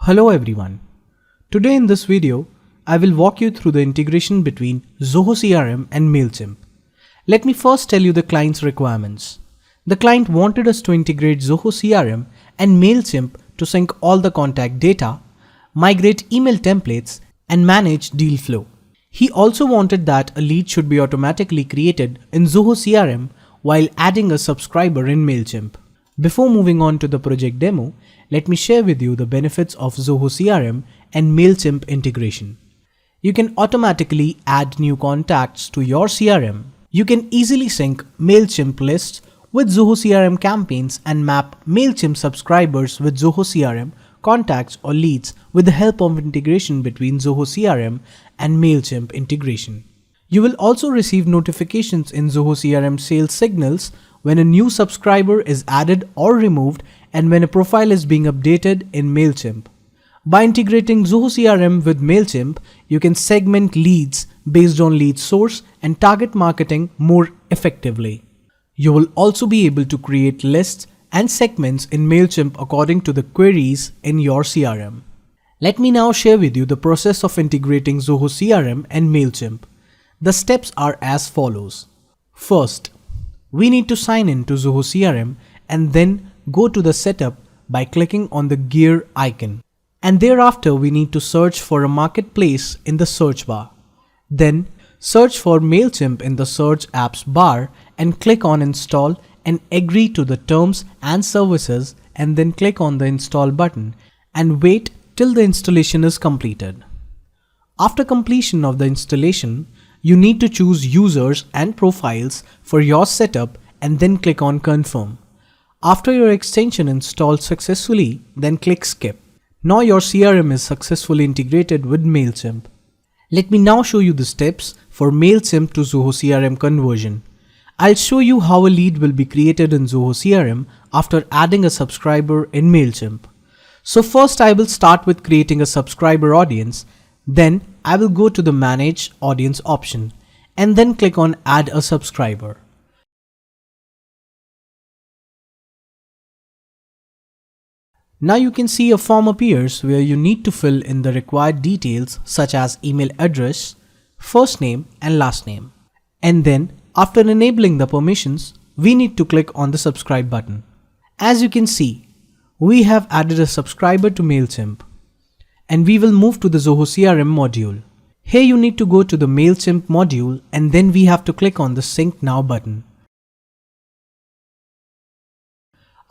Hello everyone. Today in this video, I will walk you through the integration between Zoho CRM and MailChimp. Let me first tell you the client's requirements. The client wanted us to integrate Zoho CRM and MailChimp to sync all the contact data, migrate email templates, and manage deal flow. He also wanted that a lead should be automatically created in Zoho CRM while adding a subscriber in MailChimp. Before moving on to the project demo, let me share with you the benefits of Zoho CRM and MailChimp integration. You can automatically add new contacts to your CRM. You can easily sync MailChimp lists with Zoho CRM campaigns and map MailChimp subscribers with Zoho CRM contacts or leads with the help of integration between Zoho CRM and MailChimp integration. You will also receive notifications in Zoho CRM sales signals when a new subscriber is added or removed and when a profile is being updated in MailChimp. By integrating Zoho CRM with MailChimp, you can segment leads based on lead source and target marketing more effectively. You will also be able to create lists and segments in MailChimp according to the queries in your CRM. Let me now share with you the process of integrating Zoho CRM and MailChimp. The steps are as follows. First, we need to sign in to Zoho CRM and then go to the setup by clicking on the gear icon. And thereafter we need to search for a marketplace in the search bar. Then search for MailChimp in the search apps bar and click on install and agree to the terms and services and then click on the install button and wait till the installation is completed. After completion of the installation, you need to choose users and profiles for your setup and then click on confirm. After your extension installed successfully, then click skip. Now your CRM is successfully integrated with MailChimp. Let me now show you the steps for MailChimp to Zoho CRM conversion. I'll show you how a lead will be created in Zoho CRM after adding a subscriber in MailChimp. So first I will start with creating a subscriber audience. Then I will go to the Manage Audience option and then click on Add a subscriber. Now you can see a form appears where you need to fill in the required details such as email address, first name and last name. And then after enabling the permissions, we need to click on the subscribe button. As you can see, we have added a subscriber to MailChimp. And we will move to the Zoho CRM module. Here you need to go to the MailChimp module and then we have to click on the Sync Now button.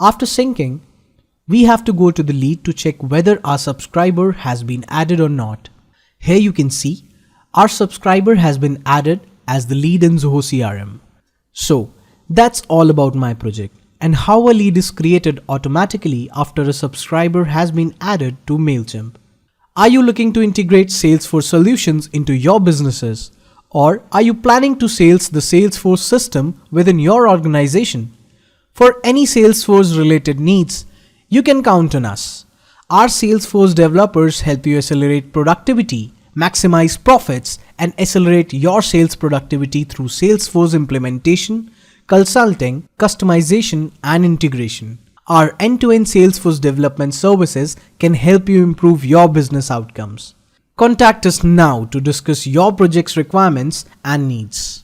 After syncing, we have to go to the lead to check whether our subscriber has been added or not. Here you can see our subscriber has been added as the lead in Zoho CRM. So that's all about my project and how a lead is created automatically after a subscriber has been added to MailChimp. Are you looking to integrate Salesforce solutions into your businesses? Or are you planning to sales the Salesforce system within your organization? For any Salesforce related needs, you can count on us. Our Salesforce developers help you accelerate productivity, maximize profits, and accelerate your sales productivity through Salesforce implementation, consulting, customization, and integration. Our end-to-end Salesforce development services can help you improve your business outcomes. Contact us now to discuss your project's requirements and needs.